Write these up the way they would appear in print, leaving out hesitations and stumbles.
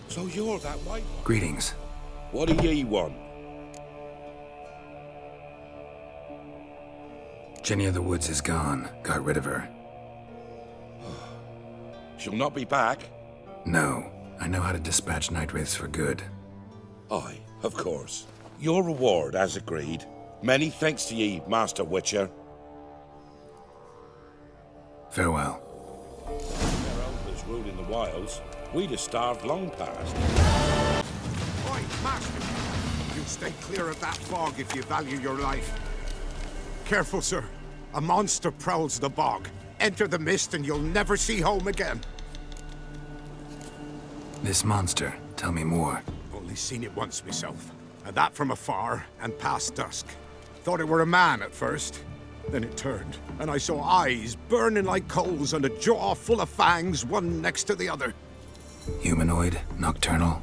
So you're that white one? Greetings. What do ye want? Jenny of the Woods is gone. Got rid of her. She'll not be back? No. I know how to dispatch night wraiths for good. Aye, of course. Your reward, as agreed. Many thanks to ye, Master Witcher. Farewell. Their elders ruling the wilds, we'd have starved long past. Oi, Master! You stay clear of that fog if you value your life. Careful, sir. A monster prowls the bog. Enter the mist and you'll never see home again. This monster. Tell me more. Only seen it once myself. And that from afar and past dusk. Thought it were a man at first. Then it turned, and I saw eyes burning like coals and a jaw full of fangs, one next to the other. Humanoid? Nocturnal?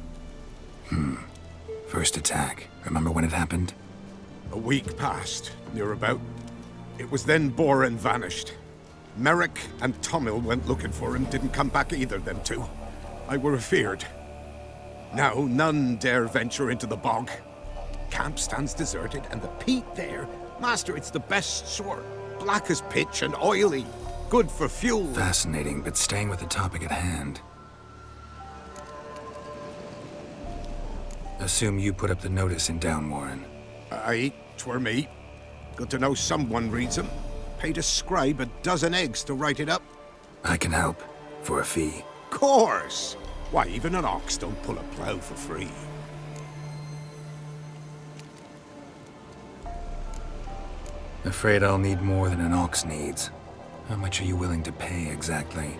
First attack. Remember when it happened? A week passed, near about. It was then Boren vanished. Merrick and Tomil went looking for him, didn't come back either, them two. I were afeard. Now none dare venture into the bog. Camp stands deserted, and the peat there, Master, it's the best sort. Black as pitch and oily. Good for fuel. Fascinating, but staying with the topic at hand. Assume you put up the notice in Downwarren. Aye, 'twere me. Good to know someone reads 'em. Paid a scribe a dozen eggs to write it up. I can help. For a fee. Course! Why, even an ox don't pull a plough for free. Afraid I'll need more than an ox needs. How much are you willing to pay exactly?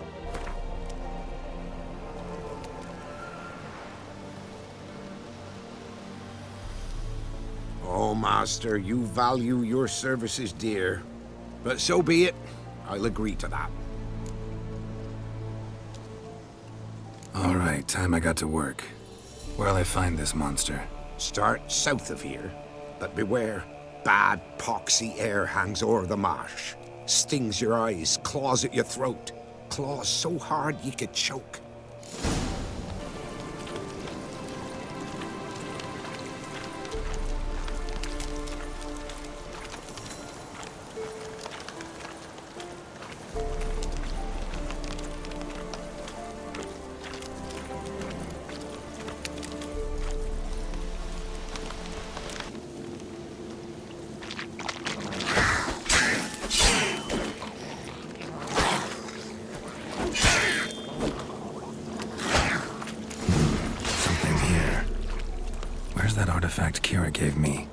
Oh, Master, you value your services dear. But so be it. I'll agree to that. All right, time I got to work. Where'll I find this monster? Start south of here. But beware. Bad, poxy air hangs o'er the marsh. Stings your eyes, claws at your throat. Claws so hard ye could choke. That artifact Kira gave me.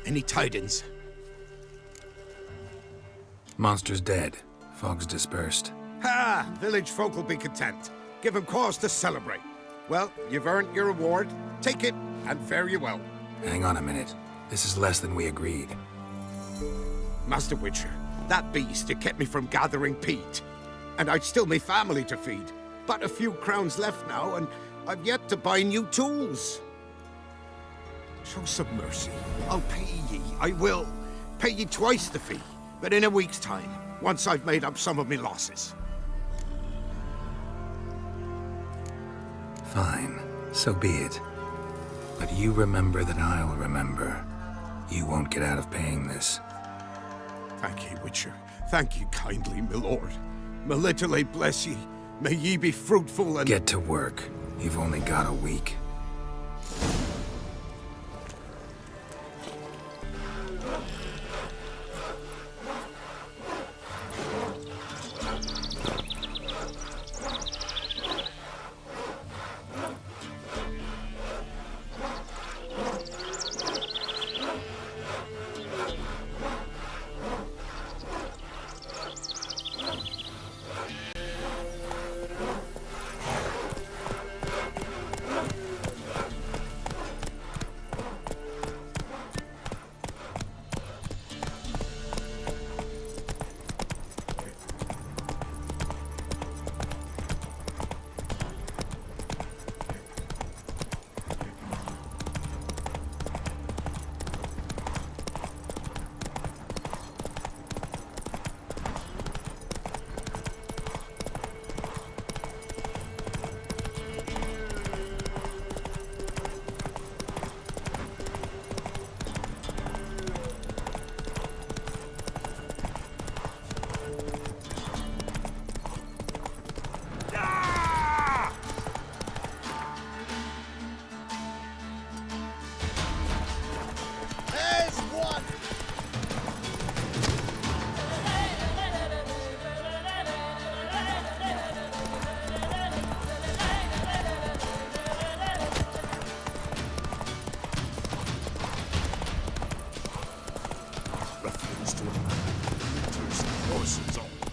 Any tidings? Monster's dead. Fog's dispersed. Ha! Village folk will be content. Give 'em cause to celebrate. Well, you've earned your reward. Take it, and fare you well. Hang on a minute. This is less than we agreed. Master Witcher, that beast, it kept me from gathering peat. And I'd still me family to feed. But a few crowns left now, and I've yet to buy new tools. Show some mercy. I'll pay ye. I will. Pay ye twice the fee, but in a week's time, once I've made up some of me losses. Fine. So be it. But you remember that I'll remember. You won't get out of paying this. Thank ye, Witcher. Thank ye kindly, my lord. Melitele bless ye. May ye be fruitful and— Get to work. You've only got a week.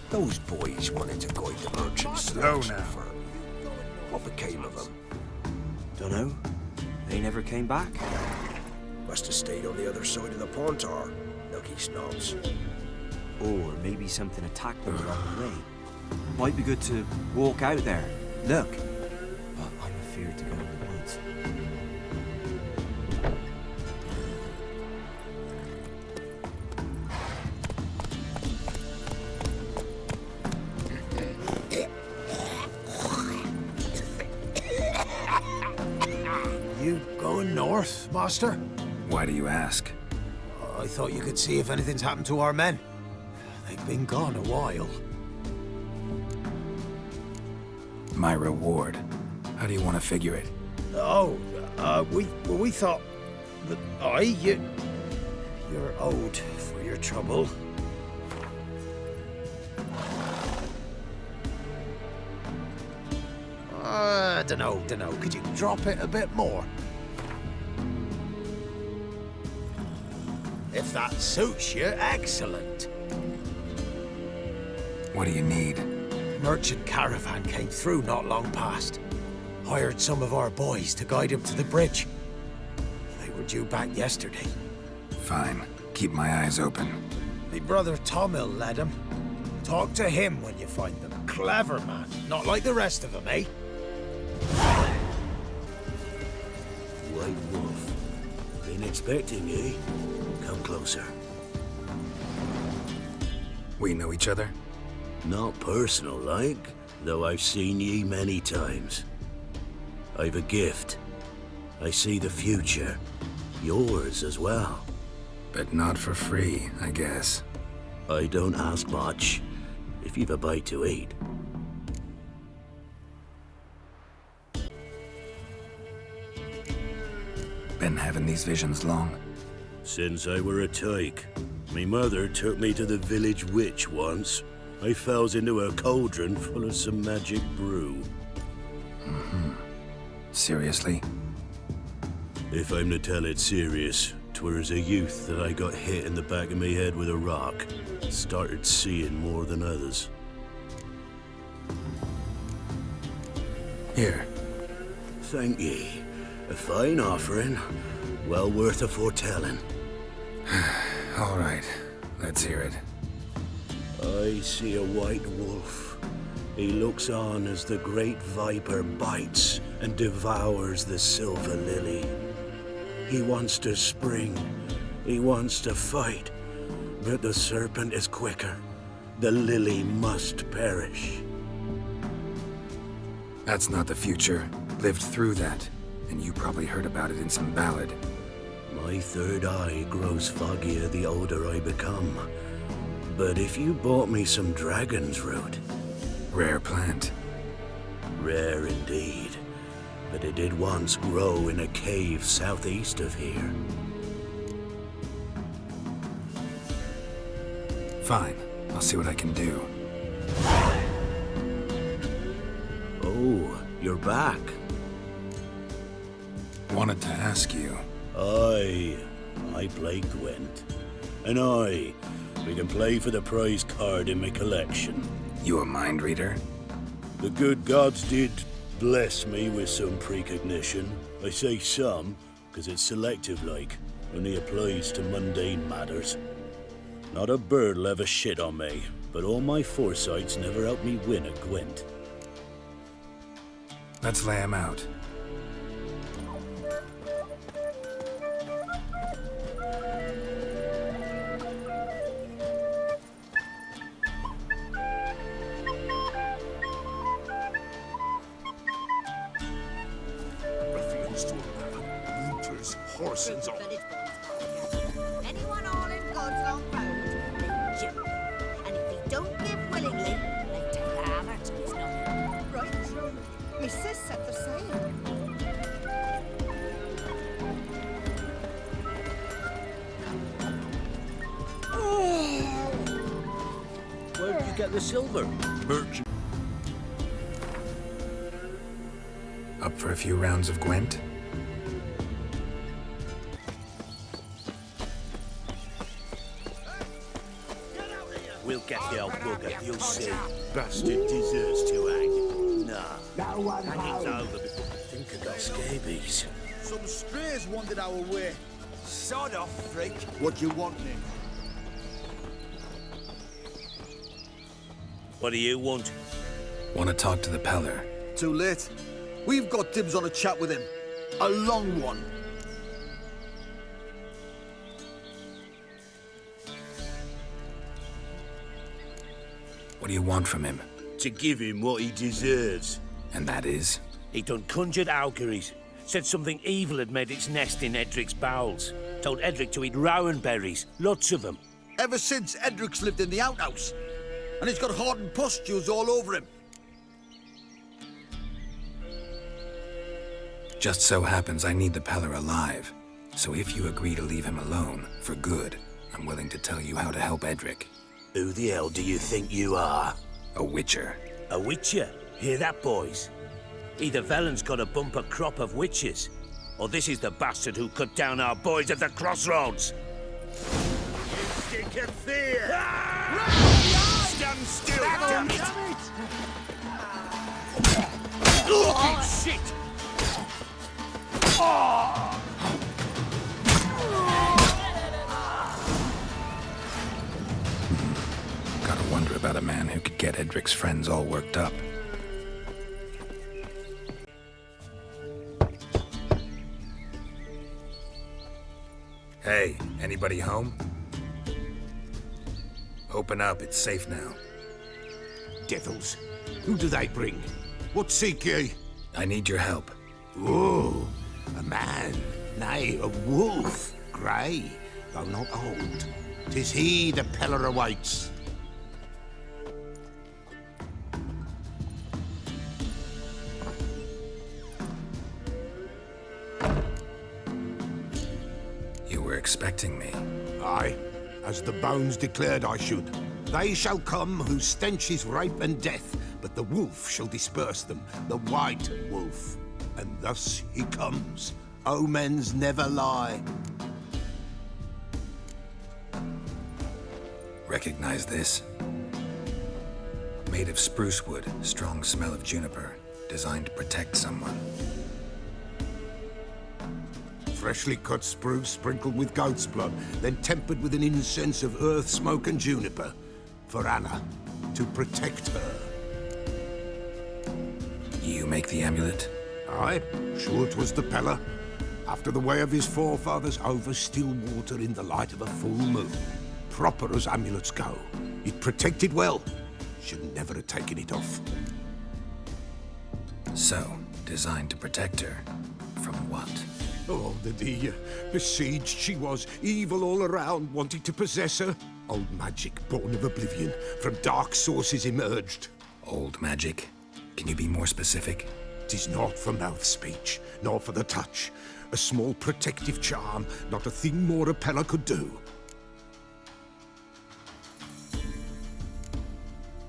Those boys wanted to guide the merchants to Slow the now. firm. What became of them? Dunno. They never came back. Must have stayed on the other side of the Pontar. Lucky snobs. Or maybe something attacked them along the way. Might be good to walk out there. Look. But I'm afeard to go in the woods. You going north, Master? Why do you ask? I thought you could see if anything's happened to our men. They've been gone a while. My reward. How do you want to figure it? Oh, we thought that you're owed for your trouble. Dunno. Could you drop it a bit more? If that suits you, excellent. What do you need? Merchant caravan came through not long past. Hired some of our boys to guide him to the bridge. They were due back yesterday. Fine. Keep my eyes open. My brother Tomil led him. Talk to him when you find them. Clever man. Not like the rest of them, eh? White wolf. Been expecting ye. Come closer. We know each other? Not personal like, though I've seen ye many times. I've a gift. I see the future. Yours as well. But not for free, I guess. I don't ask much, if you've a bite to eat. Been having these visions long? Since I were a tyke. Me mother took me to the village witch once. I falls into a cauldron full of some magic brew. Seriously? If I'm to tell it serious, 'Twere as a youth that I got hit in the back of me head with a rock. Started seeing more than others. Here. Thank ye. A fine offering. Well worth a foretelling. All right, let's hear it. I see a white wolf. He looks on as the great viper bites and devours the silver lily. He wants to spring. He wants to fight. But the serpent is quicker. The lily must perish. That's not the future. Lived through that, and you probably heard about it in some ballad. My third eye grows foggier the older I become. But if you bought me some dragon's root... Rare plant. Rare indeed. But it did once grow in a cave southeast of here. Fine, I'll see what I can do. Oh, you're back. Wanted to ask you. I play Gwent. And we can play for the prize card in my collection. You a mind reader? The good gods did bless me with some precognition. I say some, because it's selective-like. Only applies to mundane matters. Not a bird'll ever shit on me, but all my foresights never helped me win a Gwent. Let's lay him out. Ruffians to a man, looters, horsens all. Anyone all in God's long road, they jump. And if he don't give willingly, they take the hammer to his noggin. Right true. Me sis said the same. Where'd you get the silver? Merchant. Up for a few rounds of Gwent? We'll get the old bugger, you'll see. Bastard deserves to hang. Nah, hanging's over before I think I got scabies. Some strays wandered our way. Sod off, freak. What you want, Nick? What do you want? Want to talk to the Peller? Too late. We've got dibs on a chat with him. A long one. What do you want from him? To give him what he deserves. And that is? He done conjured auguries. Said something evil had made its nest in Edric's bowels. Told Edric to eat rowan berries, lots of them. Ever since Edric's lived in the outhouse. And he's got hardened pustules all over him. Just so happens I need the Peller alive. So if you agree to leave him alone, for good, I'm willing to tell you how to help Edric. Who the hell do you think you are? A witcher. A witcher? Hear that, boys? Either Velen's got a bumper crop of witches, or this is the bastard who cut down our boys at the crossroads. You stink of fear! Stand still, damn it! Fucking shit! Gotta wonder about a man who could get Edric's friends all worked up. Hey, anybody home? Open up, it's safe now. Devils. Who do they bring? What seek ye? I need your help. Oh, a man. Nay, a wolf. Grey, though not old. 'Tis he the Peller awaits. You were expecting me. Aye, as the bones declared I should. They shall come whose stench is rape and death, but the wolf shall disperse them, the white wolf. And thus he comes. Omens never lie. Recognize this? Made of spruce wood, strong smell of juniper, designed to protect someone. Freshly cut spruce sprinkled with goat's blood, then tempered with an incense of earth, smoke, and juniper. For Anna, to protect her. You make the amulet? Aye, sure 'twas the Pella. After the way of his forefathers, over still water in the light of a full moon. Proper as amulets go. It protected well. Should never have taken it off. So, designed to protect her. From what? Oh, the besieged she was, evil all around, wanting to possess her. Old magic, born of oblivion, from dark sources emerged. Old magic? Can you be more specific? 'Tis not for mouth speech, nor for the touch. A small protective charm, not a thing more a Pella could do.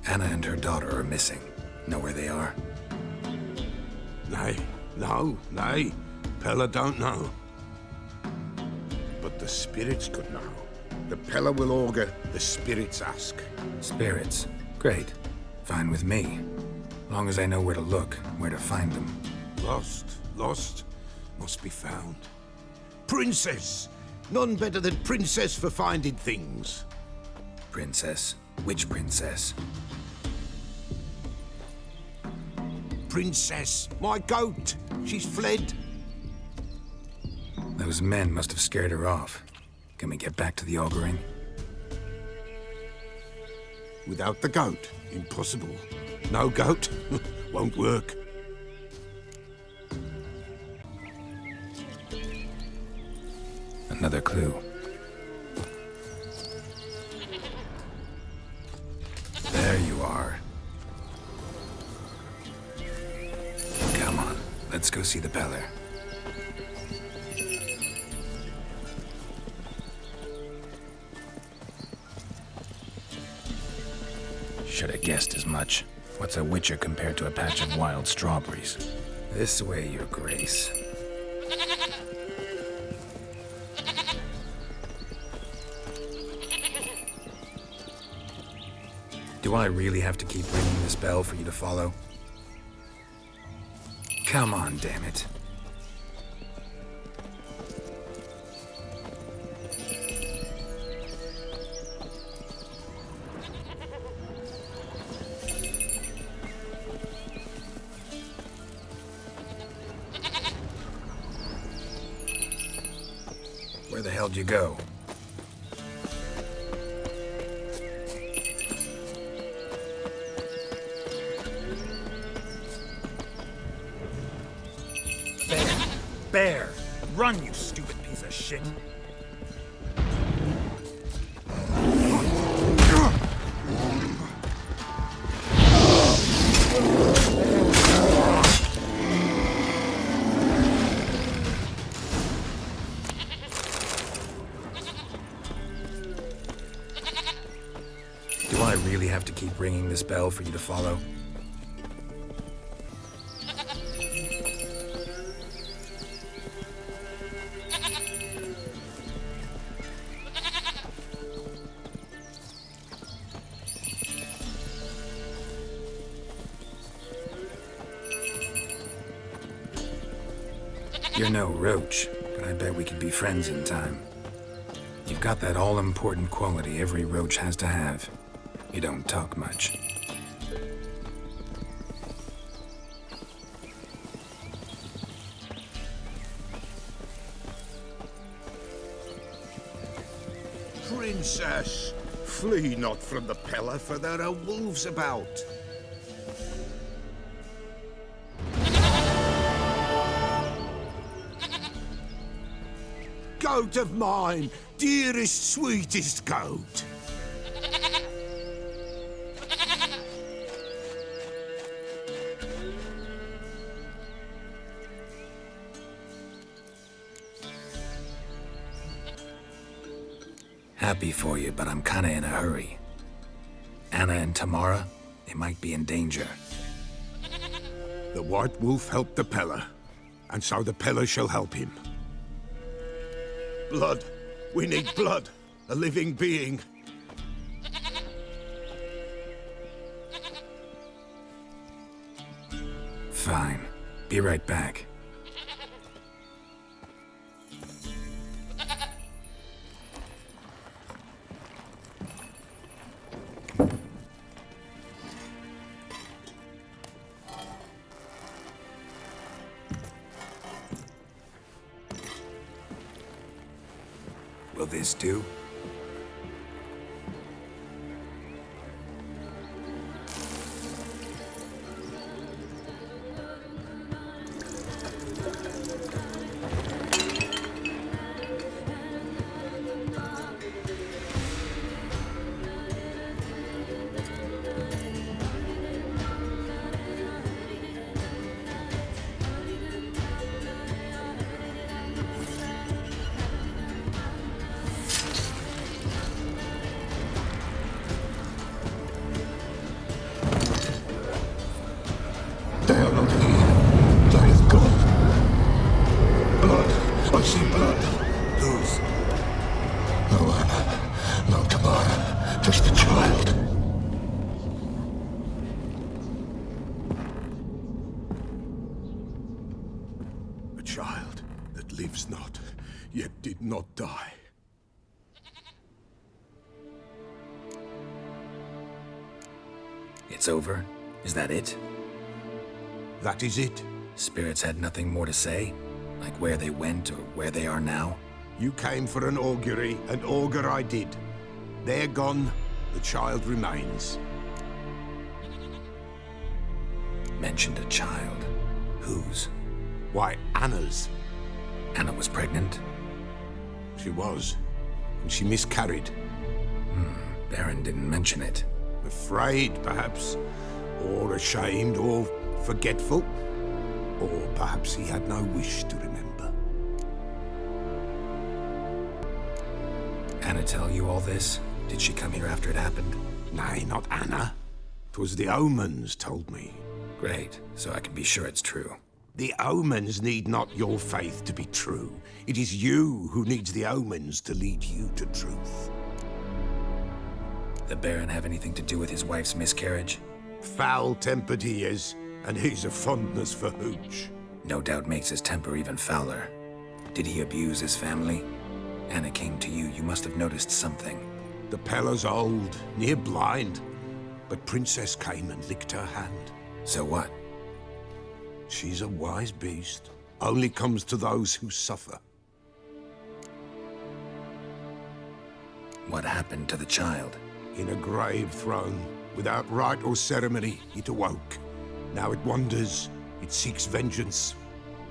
Anna and her daughter are missing. Know where they are? Nay, nay. Pella don't know. But the spirits could know. The Pella will augur, the spirits ask. Spirits? Great. Fine with me. Long as I know where to look, where to find them. Lost, must be found. Princess! None better than Princess for finding things. Princess? Which princess? Princess, my goat! She's fled. Those men must have scared her off. Can we get back to the auguring? Without the goat, impossible. No goat, won't work. Another clue. There you are. Come on, let's go see the Peller. Should have guessed as much. What's a witcher compared to a patch of wild strawberries? This way, your grace. Do I really have to keep ringing this bell for you to follow? Come on, damn it. Where the hell did you go? Bear! Run, you stupid piece of shit! Do I really have to keep ringing this bell for you to follow? You're no roach, but I bet we could be friends in time. You've got that all-important quality every roach has to have. You don't talk much. Princess, flee not from the Pella, for there are wolves about. Goat of mine, dearest, sweetest goat. Happy for you, but I'm kinda in a hurry. Anna and Tamara, they might be in danger. The White Wolf helped the Pella, and so the Pella shall help him. Blood. We need blood. A living being. Fine. Be right back. Will this do? They are not here. They is gone. Blood. I see blood. Whose? No Anna. No Tamara. Just the child. A child that lives not, yet did not die. It's over? Is that it? That is it. Spirits had nothing more to say? Like where they went or where they are now? You came for an augury, and augur I did. They're gone, the child remains. Mentioned a child. Whose? Why, Anna's. Anna was pregnant? She was, and she miscarried. Baron didn't mention it. Afraid, perhaps, or ashamed, or forgetful. Or perhaps he had no wish to remember. Anna tell you all this? Did she come here after it happened? Nay, not Anna. 'Twas the omens told me. Great, so I can be sure it's true. The omens need not your faith to be true. It is you who needs the omens to lead you to truth. The Baron have anything to do with his wife's miscarriage? Foul-tempered he is, and he's a fondness for hooch. No doubt makes his temper even fouler. Did he abuse his family? Anna came to you, you must have noticed something. The Pella's old, near blind, but Princess came and licked her hand. So what? She's a wise beast. Only comes to those who suffer. What happened to the child? In a grave thrown, without rite or ceremony, it awoke. Now it wanders, it seeks vengeance.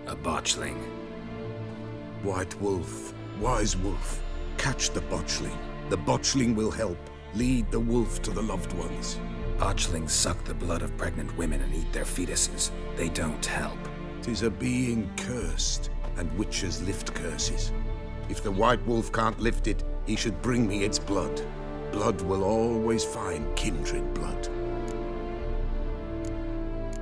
A botchling. White wolf, wise wolf, catch the botchling. The botchling will help, lead the wolf to the loved ones. Botchlings suck the blood of pregnant women and eat their fetuses. They don't help. 'Tis a being cursed, and witches lift curses. If the white wolf can't lift it, he should bring me its blood. Blood will always find kindred blood.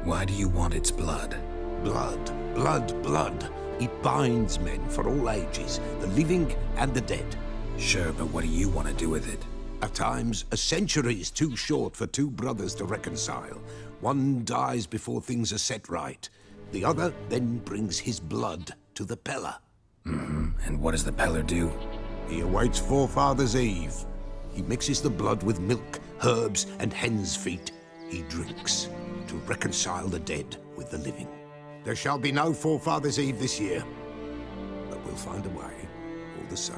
Why do you want its blood? Blood, blood, blood. It binds men for all ages, the living and the dead. Sure, but what do you want to do with it? At times, a century is too short for two brothers to reconcile. One dies before things are set right. The other then brings his blood to the Pella. And what does the Peller do? He awaits Forefather's Eve. He mixes the blood with milk, herbs, and hen's feet. He drinks to reconcile the dead with the living. There shall be no Forefather's Eve this year, but we'll find a way, all the same.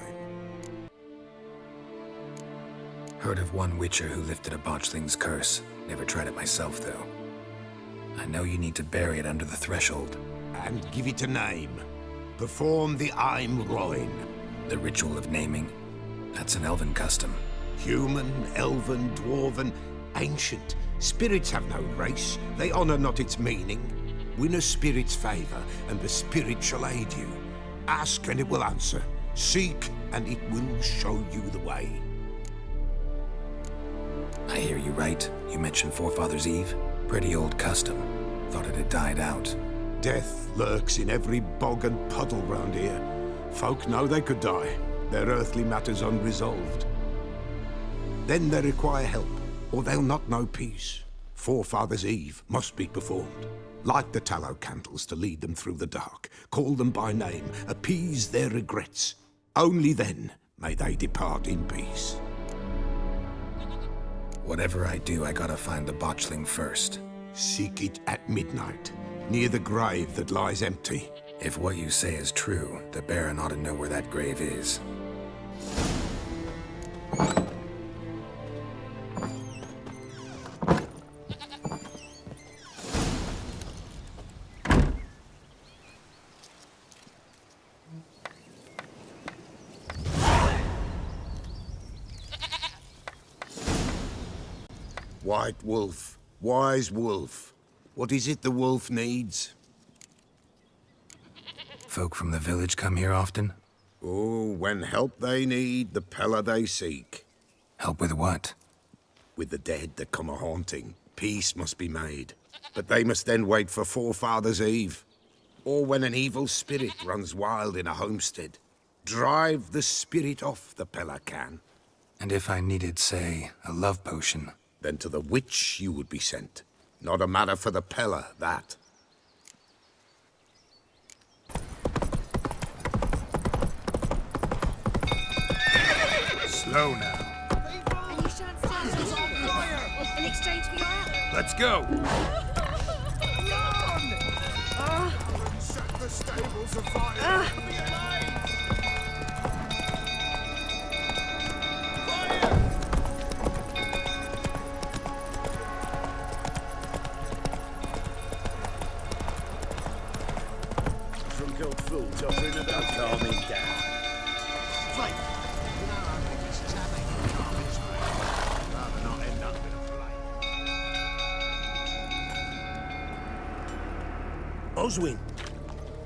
Heard of one witcher who lifted a botchling's curse. Never tried it myself, though. I know you need to bury it under the threshold. And give it a name. Perform the Aim Roin. The ritual of naming. That's an elven custom. Human, elven, dwarven, ancient. Spirits have no race. They honor not its meaning. Win a spirit's favor, and the spirit shall aid you. Ask, and it will answer. Seek, and it will show you the way. I hear you right. You mentioned Forefather's Eve. Pretty old custom. Thought it had died out. Death lurks in every bog and puddle round here. Folk know they could die, their earthly matters unresolved. Then they require help, or they'll not know peace. Forefather's Eve must be performed. Light the tallow candles to lead them through the dark. Call them by name. Appease their regrets. Only then may they depart in peace. Whatever I do, I gotta find the botchling first. Seek it at midnight, near the grave that lies empty. If what you say is true, the Baron ought to know where that grave is. White wolf, wise wolf. What is it the wolf needs? Folk from the village come here often? Oh, when help they need, the Pella they seek. Help with what? With the dead that come a-haunting, peace must be made. But they must then wait for Forefathers' Eve. Or when an evil spirit runs wild in a homestead. Drive the spirit off, the Pella can. And if I needed, say, a love potion? Then to the witch you would be sent. Not a matter for the Pella, that. Slow now. And you shan't stand us on fire in exchange for your help. Let's go. Set the stables afire. Drunk old fool talking about calming down. Oswin?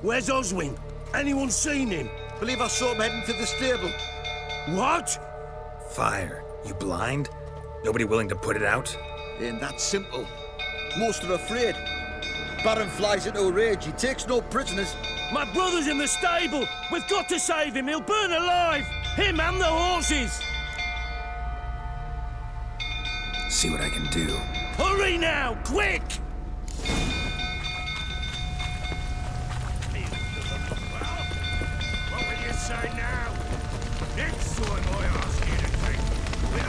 Where's Oswin? Anyone seen him? Believe I saw him heading to the stable. What? Fire. You blind? Nobody willing to put it out? Ain't that simple. Most are afraid. Baron flies into a rage. He takes no prisoners. My brother's in the stable. We've got to save him. He'll burn alive. Him and the horses. See what I can do. Hurry now, quick! What will you say now? Next time I ask anything, then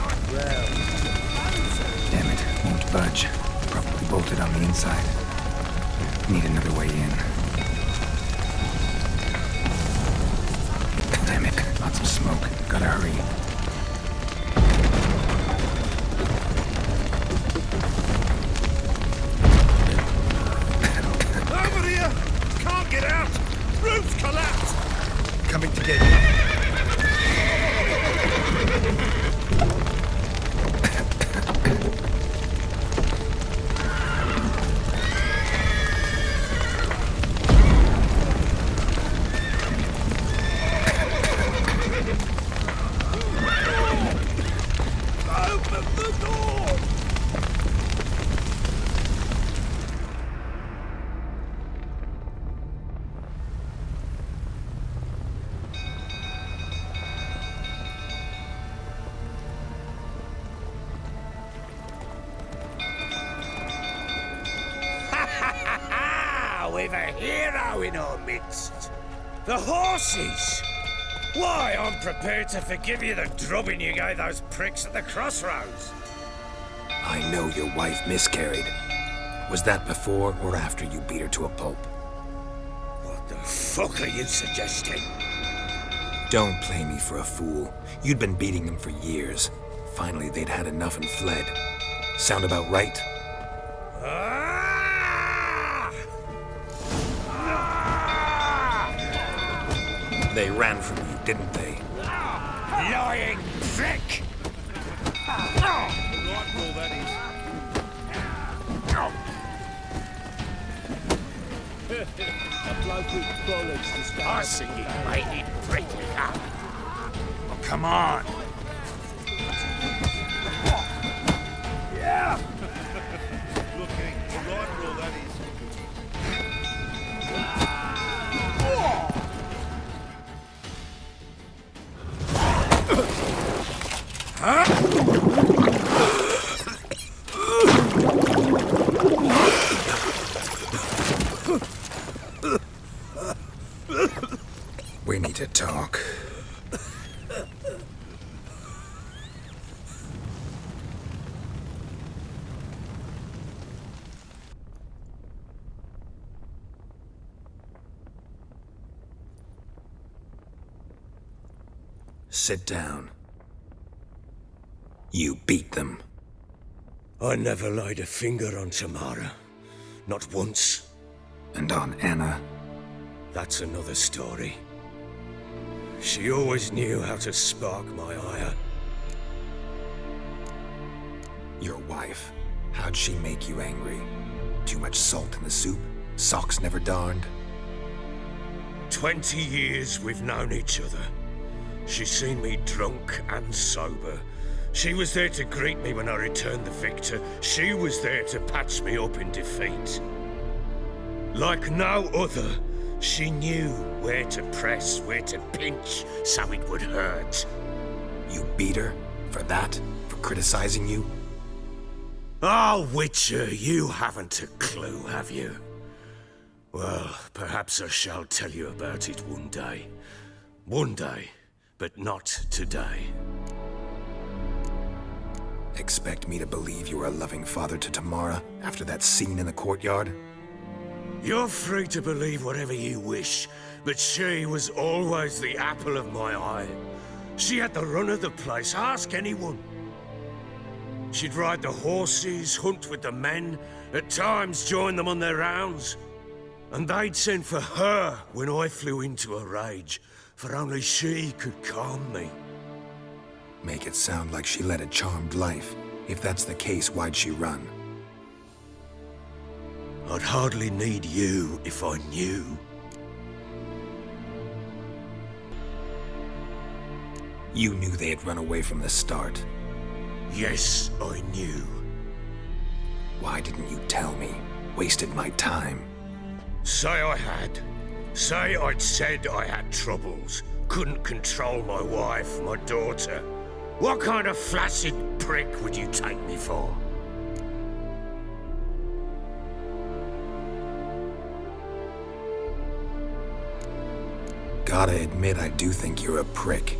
Damn it, won't budge. Probably bolted on the inside. Need another way in. Damn it, lots of smoke. Gotta hurry. Over here! Can't get out! Roof's collapsed! Coming to get you. Open the door! We've a hero in our midst. The horses! Why, I'm prepared to forgive you the drubbing you gave those pricks at the crossroads. I know your wife miscarried. Was that before or after you beat her to a pulp? What the fuck are you suggesting? Don't play me for a fool. You'd been beating them for years. Finally, they'd had enough and fled. Sound about right? Ah! They ran from you, didn't they? Lying prick! I see you made it pretty up. Oh, come on! Yeah! Looking delightful, that is. talk. Sit down. You beat them. I never laid a finger on Tamara. Not once. And on Anna? That's another story. She always knew how to spark my ire. Your wife. How'd she make you angry? Too much salt in the soup? Socks never darned? 20 years we've known each other. She's seen me drunk and sober. She was there to greet me when I returned the victor. She was there to patch me up in defeat. Like no other, she knew where to press, where to pinch, so it would hurt. You beat her? For that? For criticizing you? Oh, Witcher, you haven't a clue, have you? Well, perhaps I shall tell you about it one day. One day, but not today. Expect me to believe you were a loving father to Tamara after that scene in the courtyard? You're free to believe whatever you wish, but she was always the apple of my eye. She had the run of the place, ask anyone. She'd ride the horses, hunt with the men, at times join them on their rounds. And they'd send for her when I flew into a rage, for only she could calm me. Make it sound like she led a charmed life. If that's the case, why'd she run? I'd hardly need you if I knew. You knew they had run away from the start. Yes, I knew. Why didn't you tell me? Wasted my time. Say I had. Say I'd said I had troubles. Couldn't control my wife, my daughter. What kind of flaccid prick would you take me for? Gotta admit, I do think you're a prick.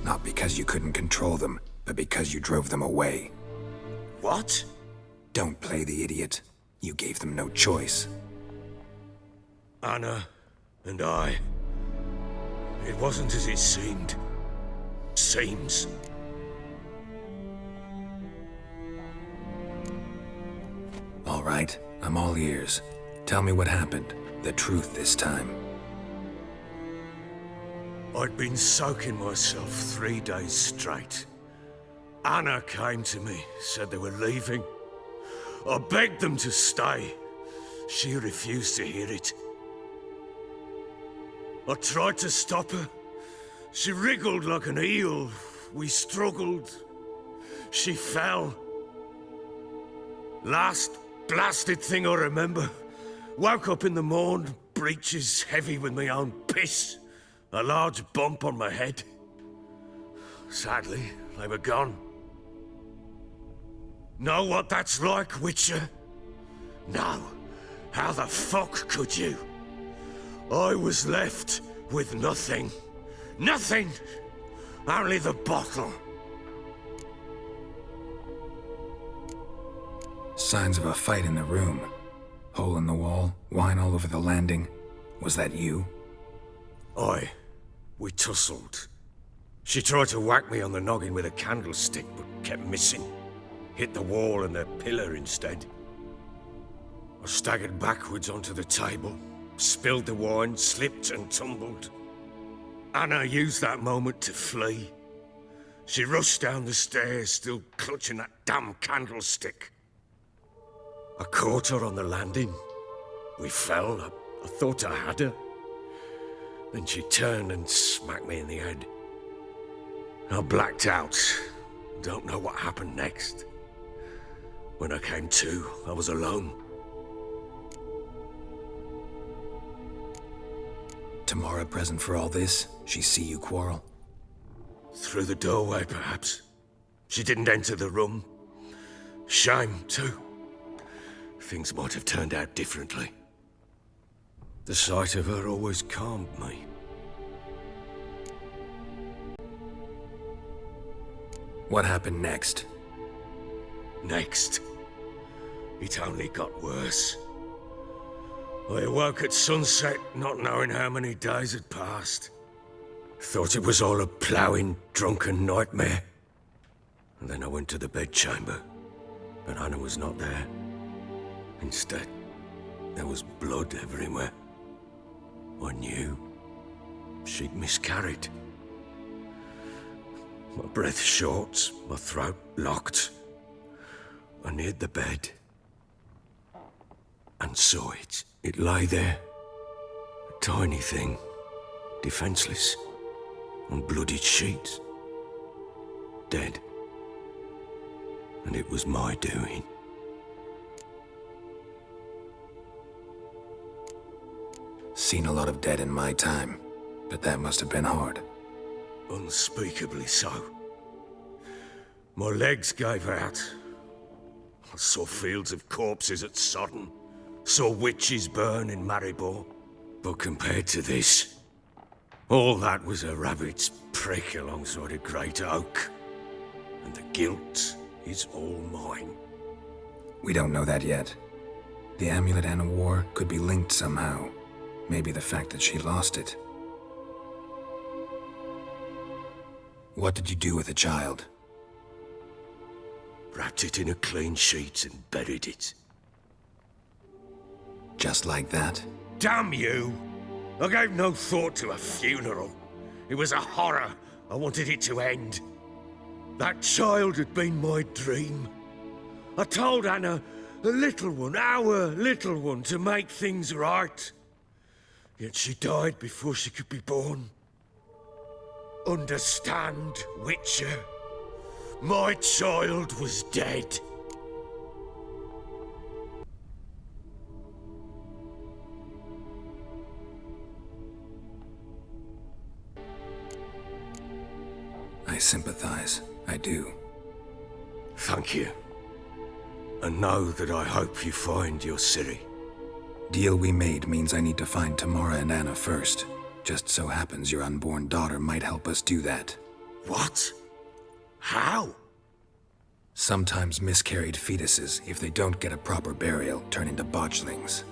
Not because you couldn't control them, but because you drove them away. What? Don't play the idiot. You gave them no choice. Anna and I. It wasn't as it seemed. Seems. All right, I'm all ears. Tell me what happened. The truth this time. I'd been soaking myself 3 days straight. Anna came to me, said they were leaving. I begged them to stay. She refused to hear it. I tried to stop her. She wriggled like an eel. We struggled. She fell. Last blasted thing I remember. Woke up in the morn, breeches heavy with my own piss. A large bump on my head. Sadly, they were gone. Know what that's like, Witcher? No. How the fuck could you? I was left with nothing. Nothing! Only the bottle. Signs of a fight in the room. Hole in the wall, wine all over the landing. Was that you? Aye. We tussled. She tried to whack me on the noggin with a candlestick, but kept missing. Hit the wall and the pillar instead. I staggered backwards onto the table, spilled the wine, slipped and tumbled. Anna used that moment to flee. She rushed down the stairs, still clutching that damn candlestick. I caught her on the landing. We fell. I thought I had her. Then she turned and smacked me in the head. I blacked out. Don't know what happened next. When I came to, I was alone. Tamara present for all this? She see you quarrel? Through the doorway, perhaps. She didn't enter the room. Shame, too. Things might have turned out differently. The sight of her always calmed me. What happened next? Next, it only got worse. I awoke at sunset, not knowing how many days had passed. Thought it was all a ploughing, drunken nightmare. And then I went to the bedchamber, but Anna was not there. Instead, there was blood everywhere. I knew she'd miscarried. My breath short, my throat locked. I neared the bed and saw it. It lay there, a tiny thing, defenseless, on bloodied sheets, dead. And it was my doing. Seen a lot of dead in my time, but that must have been hard. Unspeakably so. My legs gave out. I saw fields of corpses at Sodden. Saw witches burn in Maribor. But compared to this, all that was a rabbit's prick alongside a great oak. And the guilt is all mine. We don't know that yet. The amulet Anna wore could be linked somehow. Maybe the fact that she lost it. What did you do with the child? Wrapped it in a clean sheet and buried it. Just like that? Damn you! I gave no thought to a funeral. It was a horror. I wanted it to end. That child had been my dream. I told Anna, a little one, our little one, to make things right. Yet she died before she could be born. Understand, Witcher? My child was dead. I sympathize. I do. Thank you. And know that I hope you find your Ciri. Deal we made means I need to find Tamara and Anna first. Just so happens your unborn daughter might help us do that. What? How? Sometimes miscarried fetuses, if they don't get a proper burial, turn into botchlings.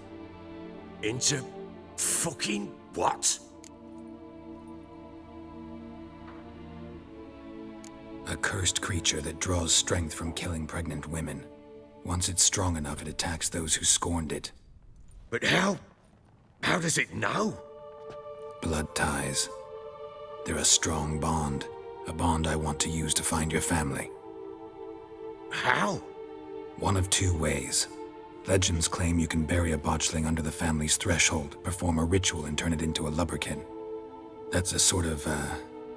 Into fucking what? A cursed creature that draws strength from killing pregnant women. Once it's strong enough, it attacks those who scorned it. But how? How does it know? Blood ties. They're a strong bond. A bond I want to use to find your family. How? One of two ways. Legends claim you can bury a botchling under the family's threshold, perform a ritual and turn it into a lubberkin. That's a sort of,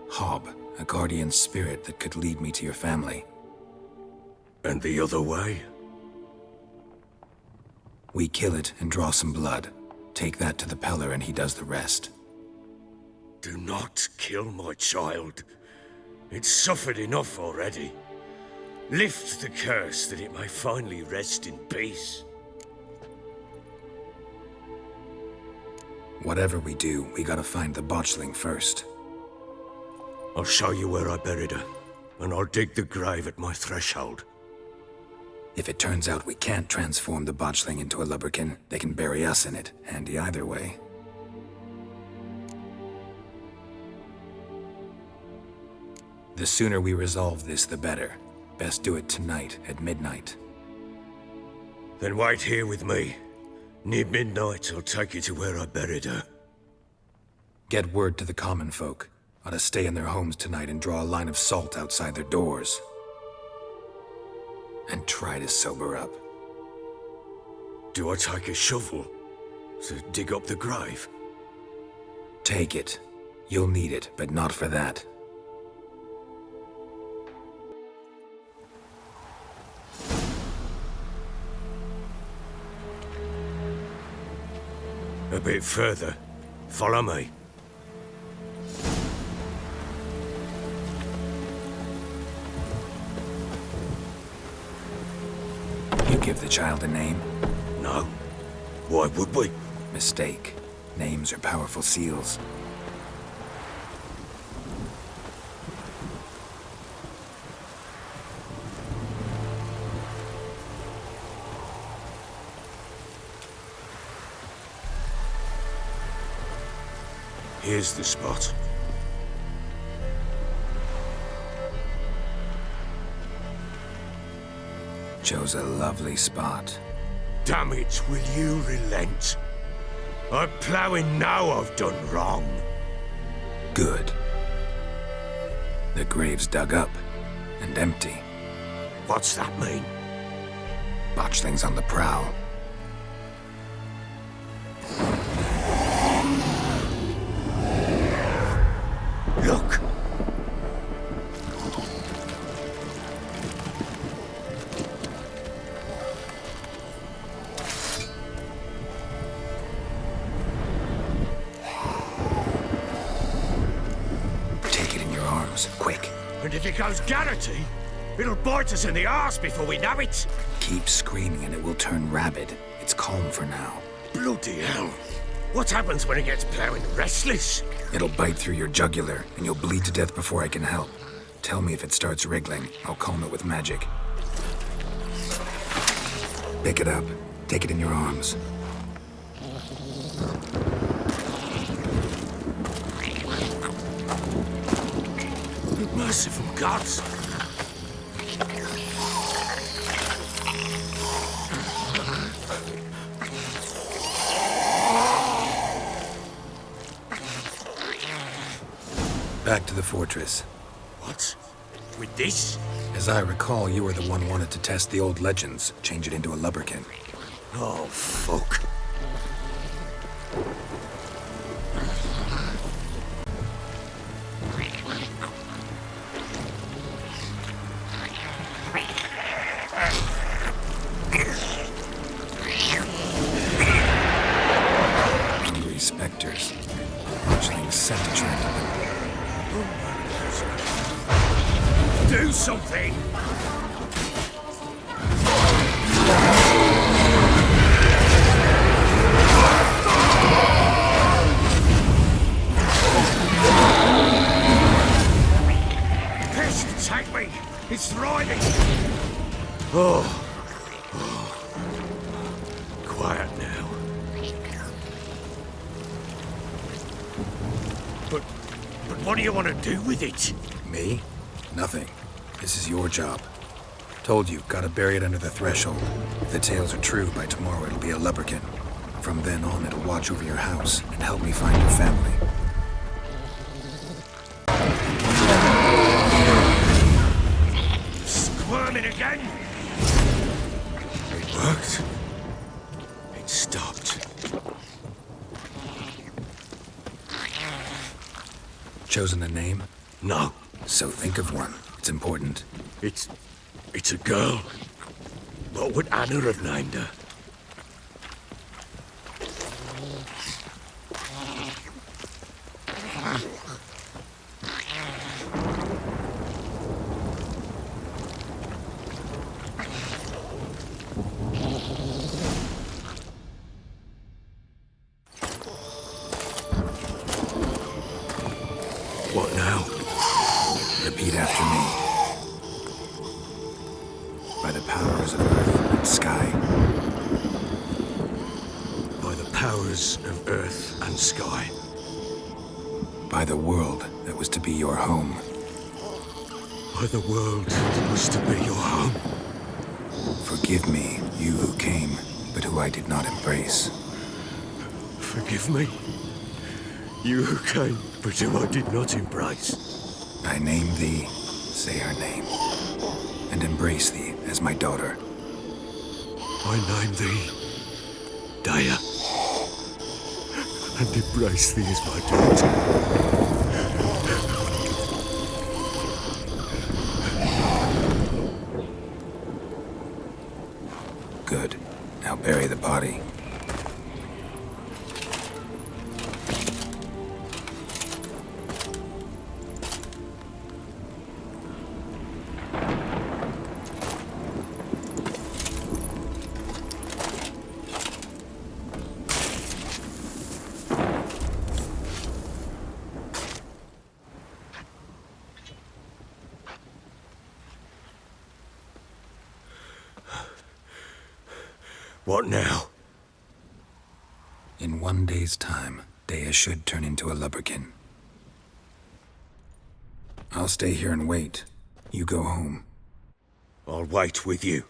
hob, a guardian spirit that could lead me to your family. And the other way? We kill it and draw some blood. Take that to the Peller and he does the rest. Do not kill my child. It's suffered enough already. Lift the curse that it may finally rest in peace. Whatever we do, we gotta find the botchling first. I'll show you where I buried her, and I'll dig the grave at my threshold. If it turns out we can't transform the botchling into a lubberkin, they can bury us in it. Handy either way. The sooner we resolve this, the better. Best do it tonight, at midnight. Then wait here with me. Near midnight, I'll take you to where I buried her. Get word to the common folk. Ought to stay in their homes tonight and draw a line of salt outside their doors. And try to sober up. Do I take a shovel to dig up the grave? Take it. You'll need it, but not for that. A bit further. Follow me. You give the child a name? No. Why would we? Mistake. Names are powerful seals. Here's the spot. Chose a lovely spot. Damn it, will you relent? I'm ploughing now I've done wrong. Good. The grave's dug up and empty. What's that mean? Botchling's on the prowl. Look! Take it in your arms, quick. And if it goes Garrity, it'll bite us in the arse before we know it. Keep screaming and it will turn rabid. It's calm for now. Bloody hell. What happens when it gets ploughing restless? It'll bite through your jugular, and you'll bleed to death before I can help. Tell me if it starts wriggling. I'll calm it with magic. Pick it up. Take it in your arms. Merciful gods! Back to the fortress. What? With this? As I recall, you were the one wanted to test the old legends, change it into a lubberkin. Oh, fuck. Hungry specters. Botchling's scent attracted them. Do something! Pest, take me! It's thriving! Oh. Quiet now. But what do you want to do with it? Me? Nothing. This is your job. Told you, gotta bury it under the threshold. If the tales are true, by tomorrow it'll be a lubberkin. From then on, it'll watch over your house and help me find your family. Squirming again? It worked. It stopped. Chosen a name? No. So think of one. It's important. It's a girl. What would Anna have named her? What now? Repeat after me. By the powers of earth and sky. By the powers of earth and sky. By the world that was to be your home. By the world that was to be your home. Forgive me, you who came, but who I did not embrace. Forgive me. You who came, but who I did not embrace. I name thee, say her name, and embrace thee as my daughter. I name thee Daya, and embrace thee as my daughter. Good. Now bury the body. What now? In one day's time, Dea should turn into a lubberkin. I'll stay here and wait. You go home. I'll wait with you.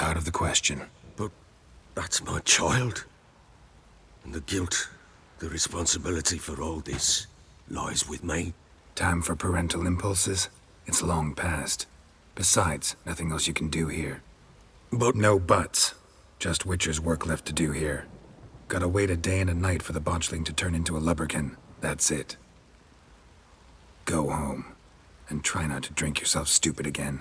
Out of the question. But that's my child. And the guilt, the responsibility for all this lies with me. Time for parental impulses? It's long past. Besides, nothing else you can do here. But no buts. Just Witcher's work left to do here. Gotta wait a day and a night for the botchling to turn into a lubberkin. That's it. Go home. And try not to drink yourself stupid again.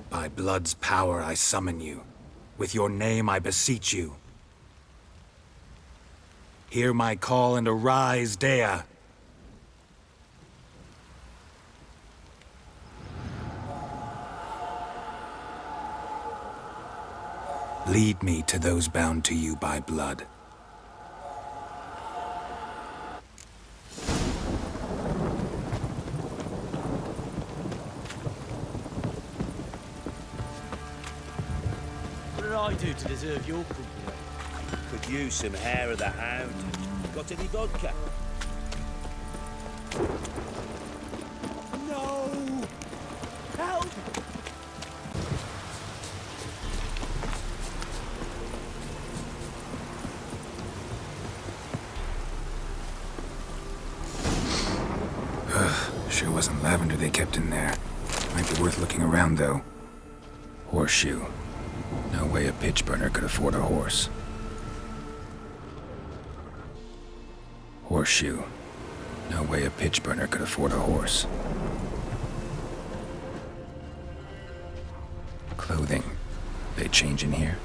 By blood's power I summon you. With your name I beseech you. Hear my call and arise, Dea. Lead me to those bound to you by blood. What did I do to deserve your company? Could use some hair of the hound. Got any vodka? No! Help! Sure wasn't lavender they kept in there. Might be worth looking around, though. Horseshoe. No way a pitch burner could afford a horse. Horseshoe. No way a pitch burner could afford a horse. Clothing. They change in here?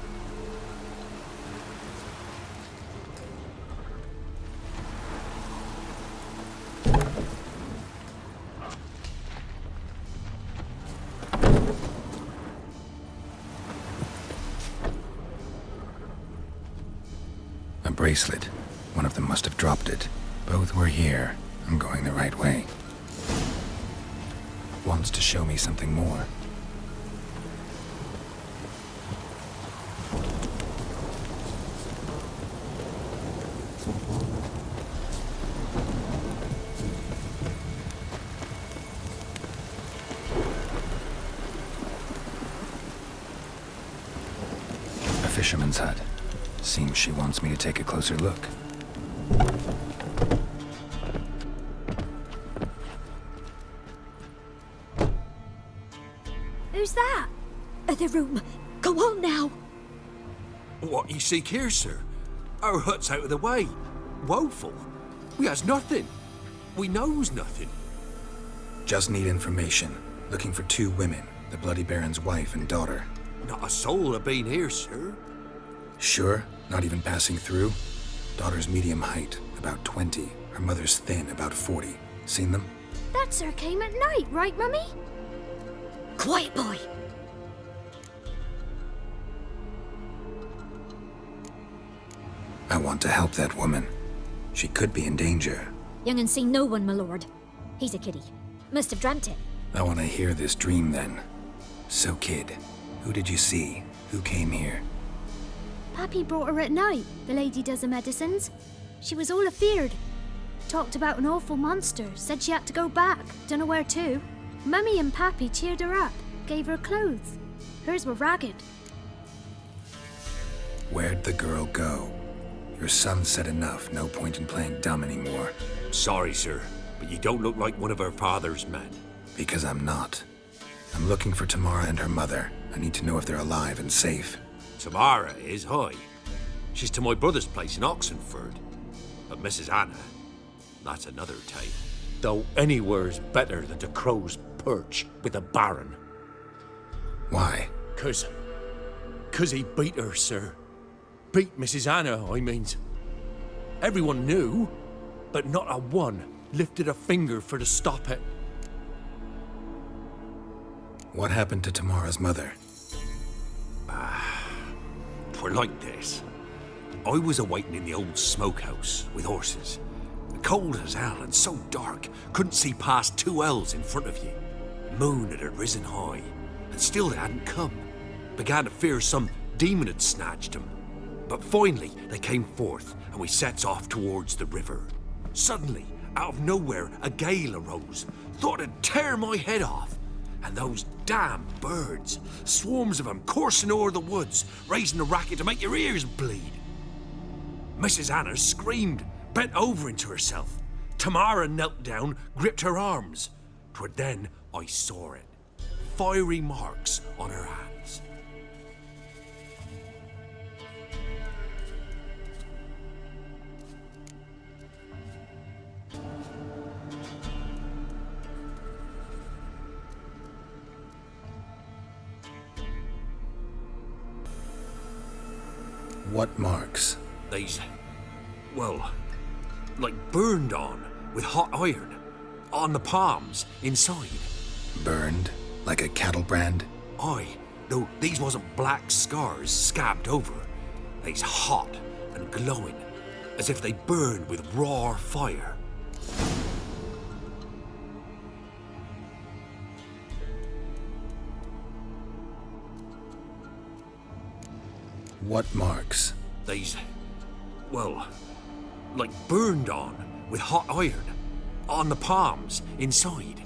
A bracelet. One of them must have dropped it. Both were here. I'm going the right way. Wants to show me something more. A fisherman's hut. Seems she wants me to take a closer look. Who's that? The room. Go on now. What you seek here, sir? Our hut's out of the way. Woeful. We has nothing. We knows nothing. Just need information. Looking for 2 women. The Bloody Baron's wife and daughter. Not a soul have been here, sir. Sure? Not even passing through? Daughter's medium height, about 20. Her mother's thin, about 40. Seen them? That sir came at night, right, Mummy? Quiet, boy. I want to help that woman. She could be in danger. Young and seen no one, my lord. He's a kiddie. Must have dreamt it. I want to hear this dream then. So, kid, who did you see? Who came here? Pappy brought her at night. The lady does the medicines. She was all afeared. Talked about an awful monster. Said she had to go back. Dunno where to. Mummy and Pappy cheered her up. Gave her clothes. Hers were ragged. Where'd the girl go? Your son said enough. No point in playing dumb anymore. Sorry, sir, but you don't look like one of our father's men. Because I'm not. I'm looking for Tamara and her mother. I need to know if they're alive and safe. Tamara is, hi. She's to my brother's place in Oxenford. But Mrs. Anna, that's another tale. Though anywhere's better than to Crow's Perch with a baron. Why? 'Cause he beat her, sir. Beat Mrs. Anna, I means. Everyone knew, but not a one lifted a finger for to stop it. What happened to Tamara's mother? Twere like this. I was awaiting in the old smokehouse with horses. Cold as hell and so dark, couldn't see past 2 ells in front of you. Moon had risen high, and still they hadn't come. Began to fear some demon had snatched them. But finally they came forth, and we sets off towards the river. Suddenly, out of nowhere, a gale arose. Thought it'd tear my head off. And those damn birds, swarms of them coursing o'er the woods, raising a racket to make your ears bleed. Mrs. Anna screamed, bent over into herself. Tamara knelt down, gripped her arms. 'Twere then I saw it. Fiery marks on her hands. What marks? They's, well, like burned on with hot iron. On the palms, inside. Burned? Like a cattle brand? Aye, though these wasn't black scars scabbed over. They's hot and glowing, as if they burned with raw fire. What marks? They's, well, like burned on with hot iron. On the palms, inside.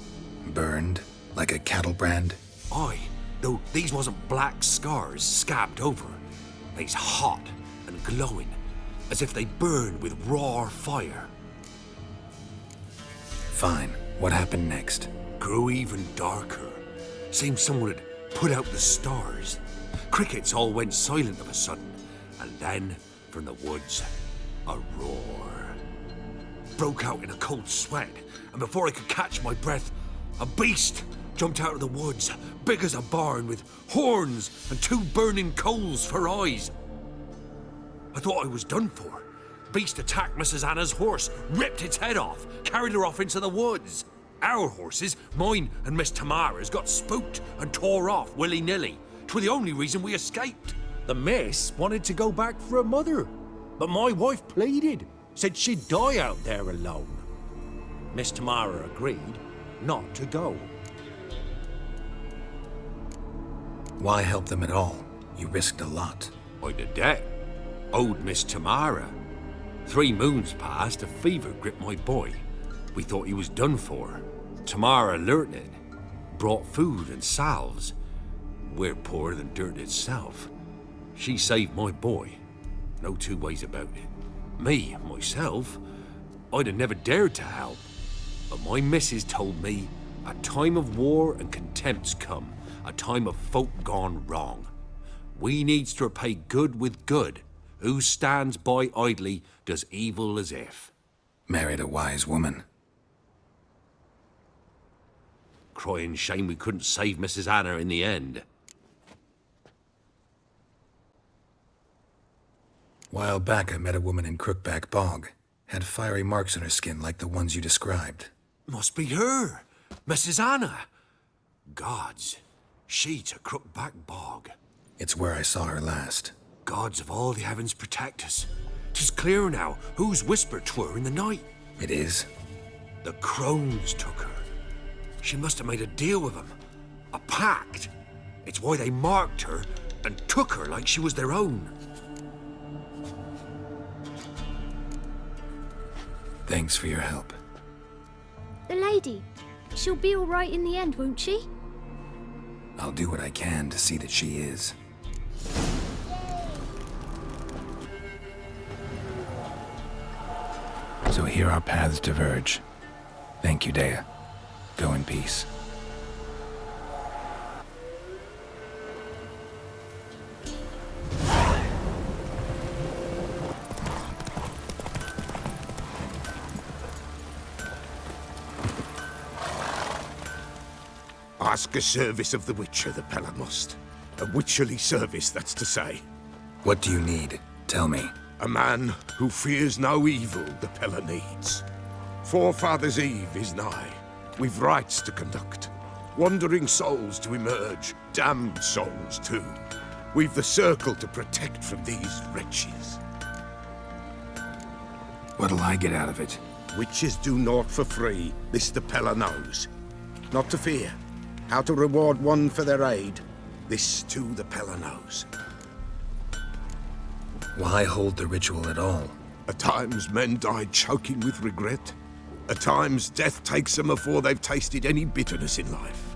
Burned? Like a cattle brand? Aye, though these wasn't black scars scabbed over. They's hot and glowing, as if they burned with raw fire. Fine. What happened next? Grew even darker. Seemed someone had put out the stars. Crickets all went silent of a sudden, and then, from the woods, a roar. Broke out in a cold sweat, and before I could catch my breath, a beast jumped out of the woods, big as a barn, with horns and 2 burning coals for eyes. I thought I was done for. Beast attacked Mrs. Anna's horse, ripped its head off, carried her off into the woods. Our horses, mine and Miss Tamara's, got spooked and tore off willy-nilly. 'Twere the only reason we escaped. The miss wanted to go back for her mother, but my wife pleaded, said she'd die out there alone. Miss Tamara agreed not to go. Why help them at all? You risked a lot. I'd a debt. Owed Miss Tamara. 3 moons passed, a fever gripped my boy. We thought he was done for. Tamara learnt it. Brought food and salves. We're poorer than dirt itself. She saved my boy. No 2 ways about it. Me, myself, I'd have never dared to help. But my missus told me a time of war and contempt's come. A time of folk gone wrong. We needs to repay good with good. Who stands by idly does evil as if. Married a wise woman. Crying shame we couldn't save Mrs. Anna in the end. While back, I met a woman in Crookback Bog. Had fiery marks on her skin like the ones you described. Must be her, Mrs. Anna. Gods, she to Crookback Bog. It's where I saw her last. Gods of all the heavens protect us. 'Tis clear now whose whisper 'twere in the night. It is? The crones took her. She must have made a deal with them. A pact. It's why they marked her and took her like she was their own. Thanks for your help. The lady, she'll be all right in the end, won't she? I'll do what I can to see that she is. So here our paths diverge. Thank you, Dea. Go in peace. Ask a service of the Witcher, the Pella must. A witcherly service, that's to say. What do you need? Tell me. A man who fears no evil the Pella needs. Forefathers' Eve is nigh. We've rites to conduct. Wandering souls to emerge, damned souls too. We've the circle to protect from these wretches. What'll I get out of it? Witches do naught for free, this the Pella knows. Not to fear. How to reward one for their aid, this too the Pella knows. Why hold the ritual at all? At times men die choking with regret. At times death takes them before they've tasted any bitterness in life.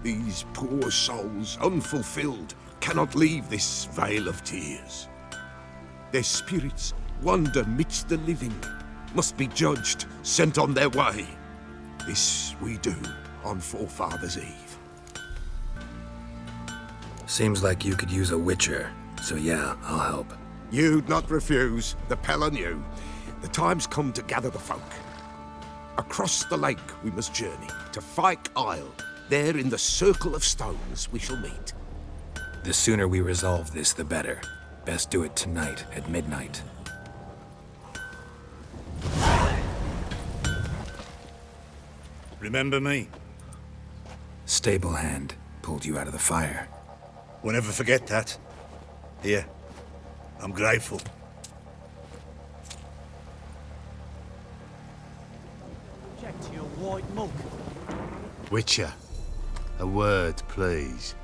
These poor souls, unfulfilled, cannot leave this vale of tears. Their spirits wander midst the living, must be judged, sent on their way. This we do on Forefathers' Eve. Seems like you could use a witcher, so yeah, I'll help. You'd not refuse, the Pella knew. The time's come to gather the folk. Across the lake we must journey, to Fyke Isle. There in the circle of stones we shall meet. The sooner we resolve this, the better. Best do it tonight at midnight. Remember me? Stable hand pulled you out of the fire. We'll never forget that. Here, I'm grateful. Check to your white monk. Witcher, a word, please.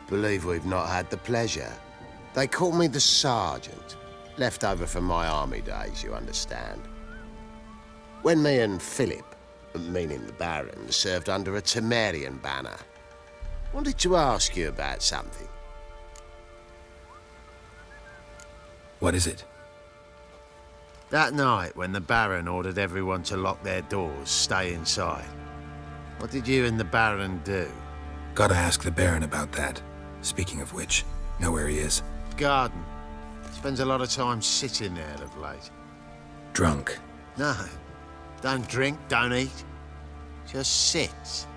Believe we've not had the pleasure. They call me the Sergeant. Left over from my army days, you understand. When me and Philip, meaning the Baron, served under a Temerian banner, wanted to ask you about something. What is it? That night when the Baron ordered everyone to lock their doors, stay inside, what did you and the Baron do? Gotta ask the Baron about that. Speaking of which, know where he is? Garden. Spends a lot of time sitting there of late. Drunk. No. Don't drink, don't eat. Just sits.